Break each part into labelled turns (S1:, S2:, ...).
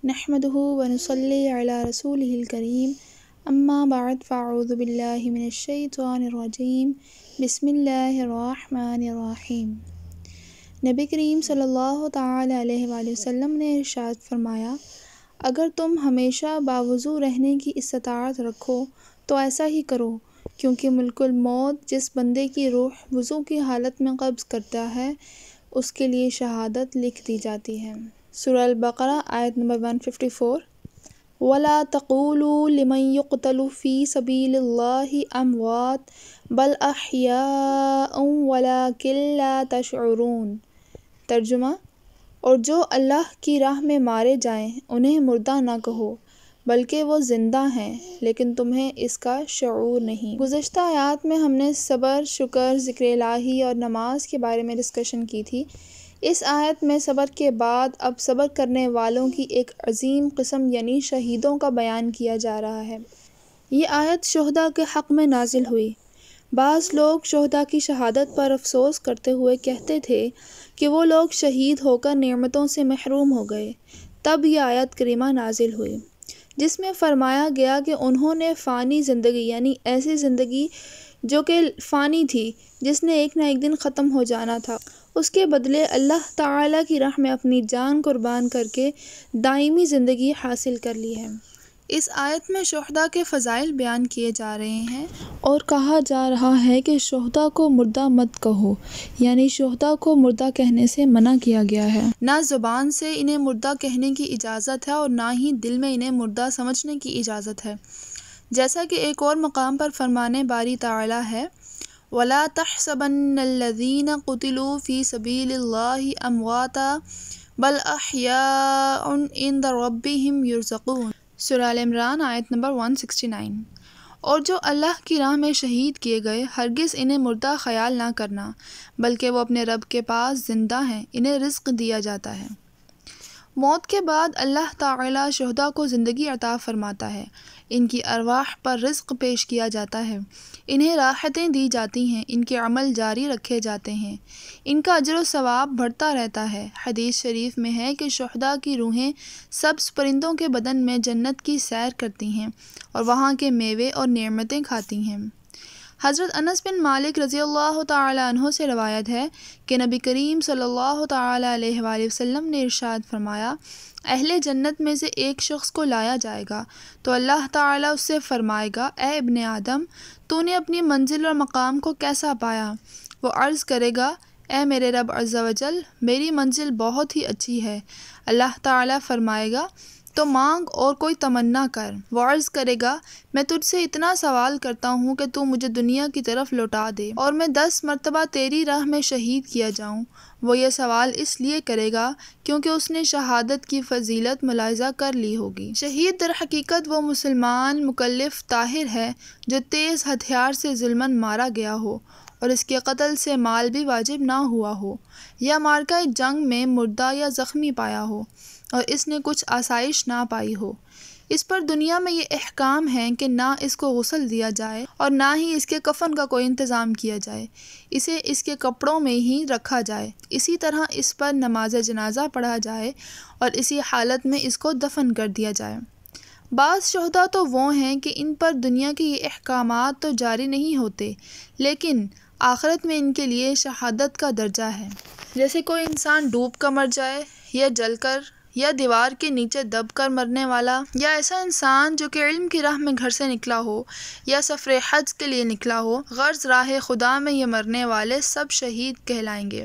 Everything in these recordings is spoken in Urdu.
S1: نحمده ونصلي على رسوله الكريم اما بعد فاعوذ باللہ من الشیطان الرجیم بسم اللہ الرحمن الرحیم۔ نبی کریم صلی اللہ تعالی علیہ وآلہ وسلم نے ارشاد فرمایا، اگر تم ہمیشہ باوضو رہنے کی استطاعت رکھو تو ایسا ہی کرو، کیونکہ ملک الموت جس بندے کی روح وضو کی حالت میں قبض کرتا ہے اس کے لیے شہادت لکھ دی جاتی ہے۔ سورہ البقرہ آیت نمبر 154۔ وَلَا تَقُولُوا لِمَن يُقْتَلُ فِي سَبِيلِ اللَّهِ أَمْوَاتٌ بَلْ أَحْيَاءٌ وَلَٰكِن لَّا تَشْعُرُونَ۔ ترجمہ: اور جو اللہ کی راہ میں مارے جائیں انہیں مردہ نہ کہو، بلکہ وہ زندہ ہیں لیکن تمہیں اس کا شعور نہیں۔ گزشتہ آیات میں ہم نے صبر، شکر، ذکر الہی اور نماز کے بارے میں ڈسکشن کی تھی۔ اس آیت میں صبر کے بعد اب صبر کرنے والوں کی ایک عظیم قسم یعنی شہیدوں کا بیان کیا جا رہا ہے۔ یہ آیت شہداء کے حق میں نازل ہوئی۔ بعض لوگ شہداء کی شہادت پر افسوس کرتے ہوئے کہتے تھے کہ وہ لوگ شہید ہو کر نعمتوں سے محروم ہو گئے۔ تب یہ آیت کریمہ نازل ہوئی جس میں فرمایا گیا کہ انہوں نے فانی زندگی یعنی ایسی زندگی جو کہ فانی تھی، جس نے ایک نہ ایک دن ختم ہو جانا تھا، اس کے بدلے اللہ تعالیٰ کی راہ میں اپنی جان قربان کر کے دائمی زندگی حاصل کر لی ہے۔ اس آیت میں شہداء کے فضائل بیان کیے جا رہے ہیں اور کہا جا رہا ہے کہ شہداء کو مردہ مت کہو، یعنی شہداء کو مردہ کہنے سے منع کیا گیا ہے۔ نہ زبان سے انہیں مردہ کہنے کی اجازت ہے اور نہ ہی دل میں انہیں مردہ سمجھنے کی اجازت ہے، جیسا کہ ایک اور مقام پر فرمان باری تعالیٰ ہے، وَلَا تَحْسَبَنَّ الَّذِينَ قُتِلُوا فِي سَبِيلِ اللَّهِ أَمْوَاتًا بَلْ أَحْيَاءٌ عِندَ رَبِّهِمْ يُرْزَقُونَ۔ سورہ آل عمران آیت نمبر 169۔ اور جو اللہ کی راہ میں شہید کیے گئے ہرگز انہیں مردہ خیال نہ کرنا، بلکہ وہ اپنے رب کے پاس زندہ ہیں، انہیں رزق دیا جاتا ہے۔ موت کے بعد اللہ تعالیٰ شہداء کو زندگی عطا فرماتا ہے، ان کی ارواح پر رزق پیش کیا جاتا ہے، انہیں راحتیں دی جاتی ہیں، ان کے عمل جاری رکھے جاتے ہیں، ان کا اجر و ثواب بڑھتا رہتا ہے۔ حدیث شریف میں ہے کہ شہداء کی روحیں سبز پرندوں کے بدن میں جنت کی سیر کرتی ہیں اور وہاں کے میوے اور نعمتیں کھاتی ہیں۔ حضرت انس بن مالک رضی اللہ تعالی عنہ سے روایت ہے کہ نبی کریم صلی اللہ تعالی علیہ وآلہ وسلم نے ارشاد فرمایا، اہل جنت میں سے ایک شخص کو لایا جائے گا تو اللہ تعالیٰ اس سے فرمائے گا، اے ابن آدم، تو نے اپنی منزل اور مقام کو کیسا پایا؟ وہ عرض کرے گا، اے میرے رب عز و جل، میری منزل بہت ہی اچھی ہے۔ اللہ تعالیٰ فرمائے گا، تو مانگ اور کوئی تمنا کر۔ وہ عرض کرے گا، میں تجھ سے اتنا سوال کرتا ہوں کہ تو مجھے دنیا کی طرف لوٹا دے اور میں 10 مرتبہ تیری راہ میں شہید کیا جاؤں۔ وہ یہ سوال اس لیے کرے گا کیونکہ اس نے شہادت کی فضیلت ملاحظہ کر لی ہوگی۔ شہید در حقیقت وہ مسلمان مکلف طاہر ہے جو تیز ہتھیار سے ظلماً مارا گیا ہو اور اس کے قتل سے مال بھی واجب نہ ہوا ہو، یا مارکہ جنگ میں مردہ یا زخمی پایا ہو اور اس نے کچھ آسائش نہ پائی ہو۔ اس پر دنیا میں یہ احکام ہے کہ نہ اس کو غسل دیا جائے اور نہ ہی اس کے کفن کا کوئی انتظام کیا جائے، اسے اس کے کپڑوں میں ہی رکھا جائے، اسی طرح اس پر نماز جنازہ پڑھا جائے اور اسی حالت میں اس کو دفن کر دیا جائے۔ بعض شہداء تو وہ ہیں کہ ان پر دنیا کے یہ احکامات تو جاری نہیں ہوتے، لیکن آخرت میں ان کے لیے شہادت کا درجہ ہے۔ جیسے کوئی انسان ڈوب کر مر جائے، یا جل کر، یا دیوار کے نیچے دب کر مرنے والا، یا ایسا انسان جو کہ علم کی راہ میں گھر سے نکلا ہو یا سفر حج کے لیے نکلا ہو، غرض راہ خدا میں یہ مرنے والے سب شہید کہلائیں گے۔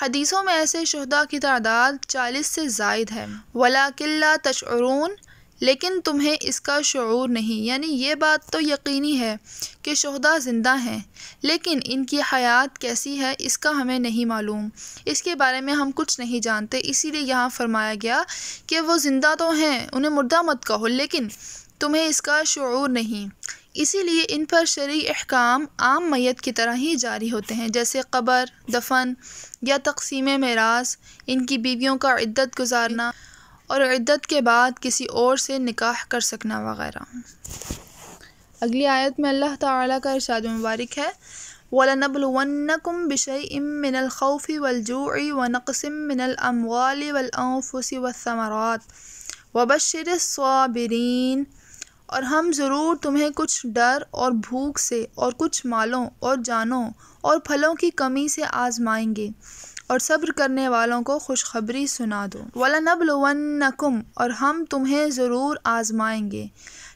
S1: حدیثوں میں ایسے شہداء کی تعداد 40 سے زائد ہے۔ وَلَٰكِن لَّا تَشْعُرُونَ، لیکن تمہیں اس کا شعور نہیں، یعنی یہ بات تو یقینی ہے کہ شہداء زندہ ہیں، لیکن ان کی حیات کیسی ہے اس کا ہمیں نہیں معلوم، اس کے بارے میں ہم کچھ نہیں جانتے، اسی لیے یہاں فرمایا گیا کہ وہ زندہ تو ہیں، انہیں مردہ مت کہو، لیکن تمہیں اس کا شعور نہیں۔ اسی لیے ان پر شرعی احکام عام میت کی طرح ہی جاری ہوتے ہیں، جیسے قبر، دفن یا تقسیم میراث، ان کی بیویوں کا عدت گزارنا اور عدت کے بعد کسی اور سے نکاح کر سکنا وغیرہ۔ اگلی آیت میں اللہ تعالیٰ کا ارشاد مبارک ہے، وَلَنَبْلُوَنَّكُمْ بِشَيْءٍ مِّنَ الْخَوْفِ وَالْجُوعِ وَنَقْصٍ مِّنَ الْأَمْوَالِ وَالْأَنفُسِ وَالثَّمَرَاتِ وبشر الصابرین، اور ہم ضرور تمہیں کچھ ڈر اور بھوک سے اور کچھ مالوں اور جانوں اور پھلوں کی کمی سے آزمائیں گے، اور صبر کرنے والوں کو خوشخبری سنا دو۔ وَلَنَبْلُوَنَّکُمْ، اور ہم تمہیں ضرور آزمائیں گے۔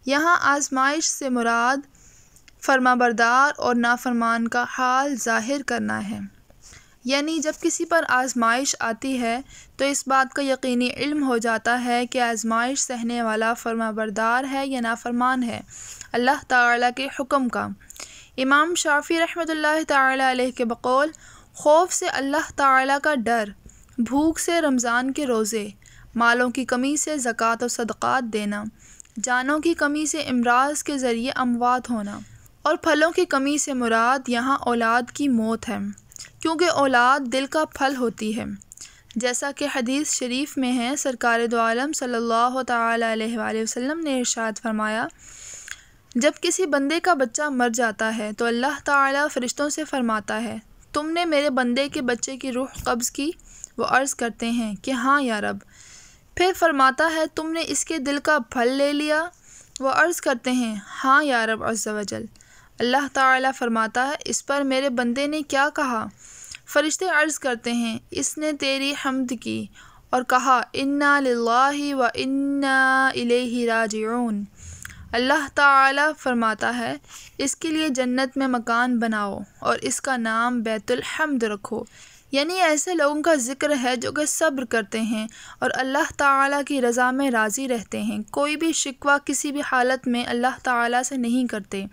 S1: یہاں آزمائش سے مراد فرمانبردار اور نافرمان کا حال ظاہر کرنا ہے، یعنی جب کسی پر آزمائش آتی ہے تو اس بات کا یقینی علم ہو جاتا ہے کہ آزمائش سہنے والا فرمانبردار ہے یا نافرمان ہے اللہ تعالیٰ کے حکم کا۔ امام شافعی رحمۃ اللہ تعالیٰ علیہ کے بقول، خوف سے اللہ تعالیٰ کا ڈر، بھوک سے رمضان کے روزے، مالوں کی کمی سے زکوٰۃ و صدقات دینا، جانوں کی کمی سے امراض کے ذریعے اموات ہونا، اور پھلوں کی کمی سے مراد یہاں اولاد کی موت ہے، کیونکہ اولاد دل کا پھل ہوتی ہے، جیسا کہ حدیث شریف میں ہے۔ سرکار دو عالم صلی اللہ تعالیٰ علیہ وآلہ وسلم نے ارشاد فرمایا، جب کسی بندے کا بچہ مر جاتا ہے تو اللہ تعالیٰ فرشتوں سے فرماتا ہے، تم نے میرے بندے کے بچے کی روح قبض کی؟ وہ عرض کرتے ہیں کہ ہاں یا رب۔ پھر فرماتا ہے، تم نے اس کے دل کا پھل لے لیا؟ وہ عرض کرتے ہیں ہاں یا رب عز و جل۔ اللہ تعالیٰ فرماتا ہے، اس پر میرے بندے نے کیا کہا؟ فرشتے عرض کرتے ہیں، اس نے تیری حمد کی اور کہا انا للہ و انا الیہ راجعون۔ اللہ تعالیٰ فرماتا ہے، اس کے لیے جنت میں مکان بناؤ اور اس کا نام بیت الحمد رکھو، یعنی ایسے لوگوں کا ذکر ہے جو کہ صبر کرتے ہیں اور اللہ تعالیٰ کی رضا میں راضی رہتے ہیں، کوئی بھی شکوہ کسی بھی حالت میں اللہ تعالیٰ سے نہیں کرتے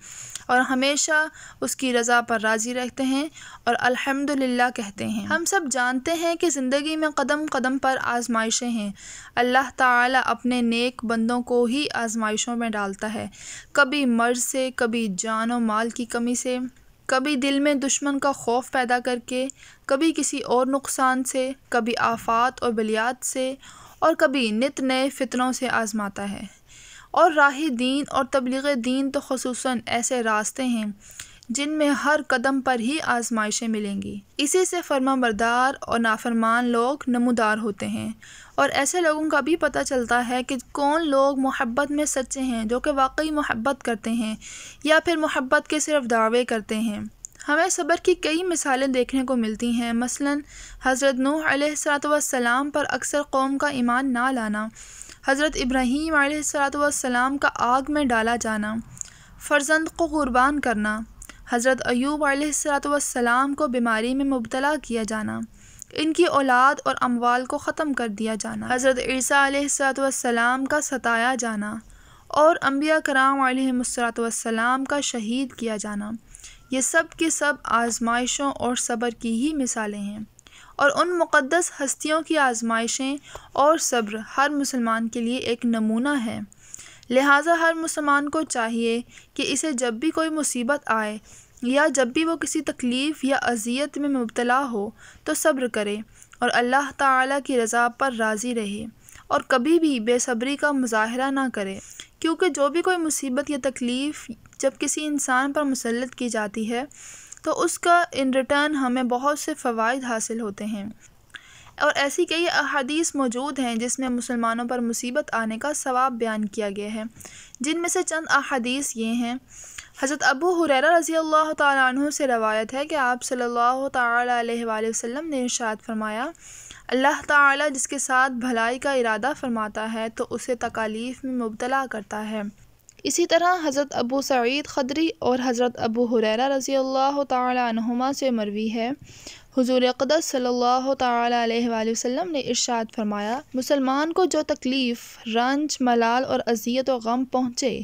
S1: اور ہمیشہ اس کی رضا پر راضی رہتے ہیں اور الحمدللہ کہتے ہیں۔ ہم سب جانتے ہیں کہ زندگی میں قدم قدم پر آزمائشیں ہیں، اللہ تعالیٰ اپنے نیک بندوں کو ہی آزمائشوں میں ڈالتا ہے، کبھی مرض سے، کبھی جان و مال کی کمی سے، کبھی دل میں دشمن کا خوف پیدا کر کے، کبھی کسی اور نقصان سے، کبھی آفات اور بلیات سے، اور کبھی نت نئے فتنوں سے آزماتا ہے۔ اور راہ دین اور تبلیغ دین تو خصوصاً ایسے راستے ہیں جن میں ہر قدم پر ہی آزمائشیں ملیں گی، اسی سے فرمانبردار اور نافرمان لوگ نمودار ہوتے ہیں، اور ایسے لوگوں کا بھی پتہ چلتا ہے کہ کون لوگ محبت میں سچے ہیں، جو کہ واقعی محبت کرتے ہیں یا پھر محبت کے صرف دعوے کرتے ہیں۔ ہمیں صبر کی کئی مثالیں دیکھنے کو ملتی ہیں، مثلاً حضرت نوح علیہ السلام پر اکثر قوم کا ایمان نہ لانا، حضرت ابراہیم علیہ السلام کا آگ میں ڈالا جانا، فرزند کو قربان کرنا، حضرت ایوب علیہ السلام کو بیماری میں مبتلا کیا جانا، ان کی اولاد اور اموال کو ختم کر دیا جانا، حضرت عیسیٰ علیہ السلام کا ستایا جانا، اور انبیاء کرام علیہ السلام کا شہید کیا جانا، یہ سب کی سب آزمائشوں اور صبر کی ہی مثالیں ہیں، اور ان مقدس ہستیوں کی آزمائشیں اور صبر ہر مسلمان کے لیے ایک نمونہ ہے۔ لہٰذا ہر مسلمان کو چاہیے کہ اسے جب بھی کوئی مصیبت آئے یا جب بھی وہ کسی تکلیف یا اذیت میں مبتلا ہو تو صبر کرے اور اللہ تعالیٰ کی رضا پر راضی رہے، اور کبھی بھی بے صبری کا مظاہرہ نہ کرے، کیونکہ جو بھی کوئی مصیبت یا تکلیف جب کسی انسان پر مسلط کی جاتی ہے تو اس کا ان ریٹرن ہمیں بہت سے فوائد حاصل ہوتے ہیں، اور ایسی کئی احادیث موجود ہیں جس میں مسلمانوں پر مصیبت آنے کا ثواب بیان کیا گیا ہے، جن میں سے چند احادیث یہ ہیں۔ حضرت ابو ہریرہ رضی اللہ تعالیٰ عنہ سے روایت ہے کہ آپ صلی اللہ تعالیٰ علیہ وآلہ وسلم نے ارشاد فرمایا، اللہ تعالیٰ جس کے ساتھ بھلائی کا ارادہ فرماتا ہے تو اسے تکالیف میں مبتلا کرتا ہے۔ اسی طرح حضرت ابو سعید خدری اور حضرت ابو ہریرہ رضی اللہ تعالیٰ عنہما سے مروی ہے، حضور اقدس صلی اللہ تعالیٰ علیہ وآلہ وسلم نے ارشاد فرمایا، مسلمان کو جو تکلیف، رنج، ملال اور اذیت و غم پہنچے،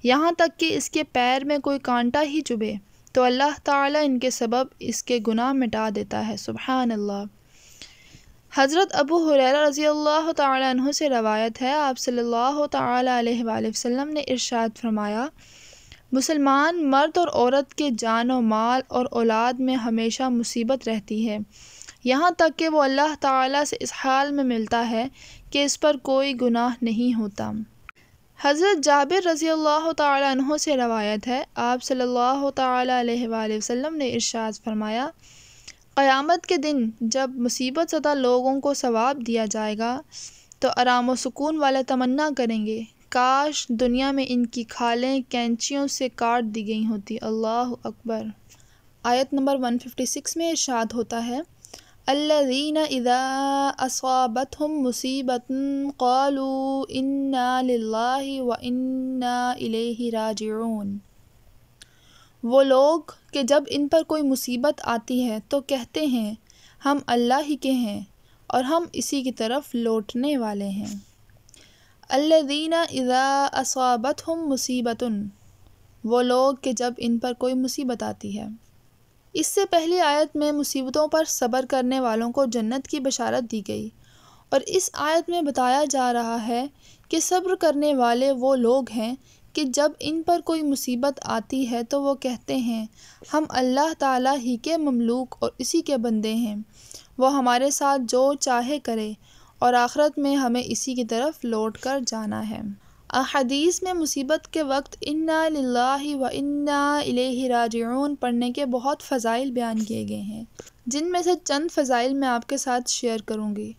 S1: یہاں تک کہ اس کے پیر میں کوئی کانٹا ہی چبھے، تو اللہ تعالیٰ ان کے سبب اس کے گناہ مٹا دیتا ہے، سبحان اللہ۔ حضرت ابو ہریرہ رضی اللہ تعالیٰ عنہ سے روایت ہے، آپ صلی اللہ تعالیٰ علیہ وآلہ وسلم نے ارشاد فرمایا، مسلمان مرد اور عورت کے جان و مال اور اولاد میں ہمیشہ مصیبت رہتی ہے، یہاں تک کہ وہ اللہ تعالیٰ سے اس حال میں ملتا ہے کہ اس پر کوئی گناہ نہیں ہوتا۔ حضرت جابر رضی اللہ تعالیٰ عنہ سے روایت ہے، آپ صلی اللہ تعالیٰ علیہ وآلہ وسلم نے ارشاد فرمایا، قیامت کے دن جب مصیبت زدہ لوگوں کو ثواب دیا جائے گا تو آرام و سکون والا تمنا کریں گے کاش دنیا میں ان کی کھالیں کینچیوں سے کاٹ دی گئی ہوتی۔ اللہ اکبر۔ آیت نمبر 156 میں ارشاد ہوتا ہے الذین اذا اصابتہم مصیبۃ قالوا انا للہ وانا الیہ راجعون۔ وہ لوگ کہ جب ان پر کوئی مصیبت آتی ہے تو کہتے ہیں ہم اللہ ہی کے ہیں اور ہم اسی کی طرف لوٹنے والے ہیں۔ الذین اذا اصابتہم مصیبۃ، وہ لوگ کہ جب ان پر کوئی مصیبت آتی ہے۔ اس سے پہلی آیت میں مصیبتوں پر صبر کرنے والوں کو جنت کی بشارت دی گئی، اور اس آیت میں بتایا جا رہا ہے کہ صبر کرنے والے وہ لوگ ہیں کہ جب ان پر کوئی مصیبت آتی ہے تو وہ کہتے ہیں ہم اللہ تعالیٰ ہی کے مملوک اور اسی کے بندے ہیں، وہ ہمارے ساتھ جو چاہے کرے اور آخرت میں ہمیں اسی کی طرف لوٹ کر جانا ہے۔ احادیث میں مصیبت کے وقت انا للہ و انا الیہ راجعون پڑھنے کے بہت فضائل بیان کیے گئے ہیں، جن میں سے چند فضائل میں آپ کے ساتھ شیئر کروں گی۔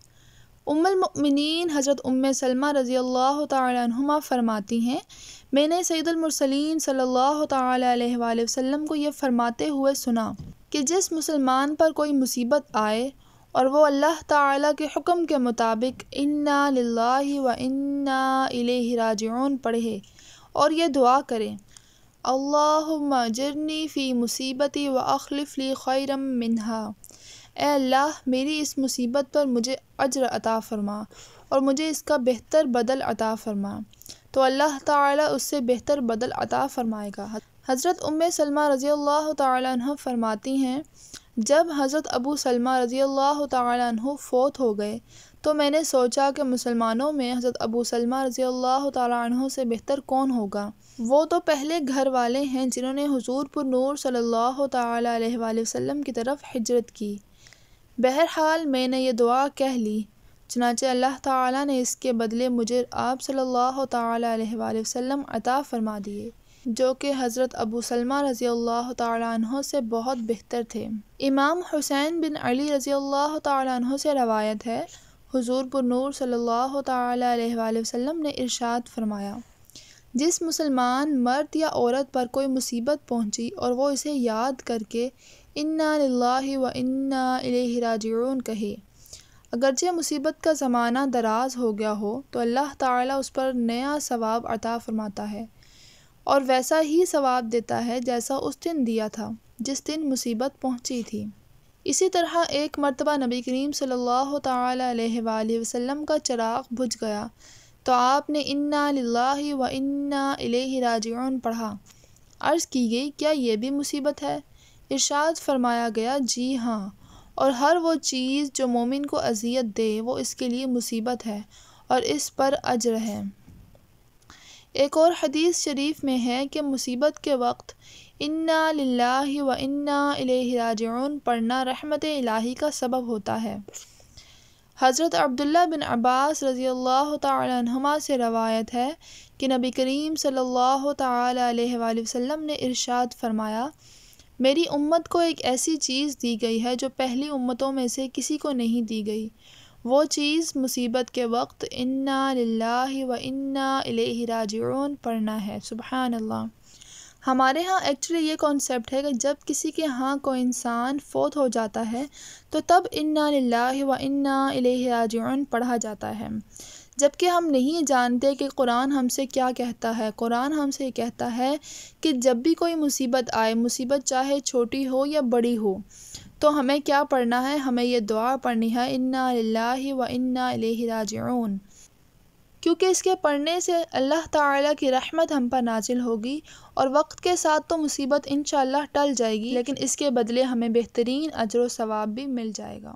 S1: ام المؤمنین حضرت ام سلمہ رضی اللہ تعالی عنہما فرماتی ہیں میں نے سید المرسلین صلی اللہ تعالی علیہ وآلہ وسلم کو یہ فرماتے ہوئے سنا کہ جس مسلمان پر کوئی مصیبت آئے اور وہ اللہ تعالیٰ کے حکم کے مطابق انا للہ و انا الیہ راجعون پڑھے اور یہ دعا کرے اللہم اجرنی فی مصیبتی و اخلف لی خیرا منہا، اے اللہ میری اس مصیبت پر مجھے اجر عطا فرما اور مجھے اس کا بہتر بدل عطا فرما، تو اللہ تعالیٰ اس سے بہتر بدل عطا فرمائے گا۔ حضرت ام سلمہ رضی اللہ تعالی عنہ فرماتی ہیں جب حضرت ابو سلمہ رضی اللہ تعالی عنہ فوت ہو گئے تو میں نے سوچا کہ مسلمانوں میں حضرت ابو سلمہ رضی اللہ تعالی عنہ سے بہتر کون ہوگا، وہ تو پہلے گھر والے ہیں جنہوں نے حضور پر نور صلی اللہ تعالی علیہ وآلہ وسلم کی طرف ہجرت کی۔ بہرحال میں نے یہ دعا کہہ لی، چنانچہ اللہ تعالیٰ نے اس کے بدلے مجھے آپ صلی اللہ تعالی علیہ وآلہ وسلم عطا فرما دیے، جو کہ حضرت ابو سلمہ رضی اللہ تعالی عنہ سے بہت بہتر تھے۔ امام حسین بن علی رضی اللہ تعالی عنہ سے روایت ہے حضور پر نور صلی اللہ تعالی علیہ وآلہ وسلم نے ارشاد فرمایا جس مسلمان مرد یا عورت پر کوئی مصیبت پہنچی اور وہ اسے یاد کر کے انا للہ و انا الیہ راجعون کہے، اگرچہ مصیبت کا زمانہ دراز ہو گیا ہو تو اللہ تعالیٰ اس پر نیا ثواب عطا فرماتا ہے اور ویسا ہی ثواب دیتا ہے جیسا اس دن دیا تھا جس دن مصیبت پہنچی تھی۔ اسی طرح ایک مرتبہ نبی کریم صلی اللہ تعالی علیہ وآلہ وسلم کا چراغ بجھ گیا تو آپ نے انا للہ و انا الیہ راجعون پڑھا۔ عرض کی گئی کیا یہ بھی مصیبت ہے؟ ارشاد فرمایا گیا جی ہاں، اور ہر وہ چیز جو مومن کو اذیت دے وہ اس کے لیے مصیبت ہے اور اس پر اجر ہے۔ ایک اور حدیث شریف میں ہے کہ مصیبت کے وقت انا للہ و انا الیہ راجعون پڑھنا رحمت الہی کا سبب ہوتا ہے۔ حضرت عبداللہ بن عباس رضی اللہ تعالی عنہما سے روایت ہے کہ نبی کریم صلی اللہ تعالی علیہ وآلہ وسلم نے ارشاد فرمایا میری امت کو ایک ایسی چیز دی گئی ہے جو پہلی امتوں میں سے کسی کو نہیں دی گئی، وہ چیز مصیبت کے وقت انا للہ و انا الیہ راجعون پڑھنا ہے۔ سبحان اللہ۔ ہمارے ہاں ایکچولی یہ کانسیپٹ ہے کہ جب کسی کے ہاں کوئی انسان فوت ہو جاتا ہے تو تب انا للہ و انا الیہ راجعون پڑھا جاتا ہے، جبکہ ہم نہیں جانتے کہ قرآن ہم سے کیا کہتا ہے۔ قرآن ہم سے کہتا ہے کہ جب بھی کوئی مصیبت آئے، مصیبت چاہے چھوٹی ہو یا بڑی ہو، تو ہمیں کیا پڑھنا ہے؟ ہمیں یہ دعا پڑھنی ہے انا للہ و انا الیہ راجعون، کیونکہ اس کے پڑھنے سے اللہ تعالیٰ کی رحمت ہم پر نازل ہوگی اور وقت کے ساتھ تو مصیبت انشاءاللہ ٹل جائے گی، لیکن اس کے بدلے ہمیں بہترین اجر و ثواب بھی مل جائے گا۔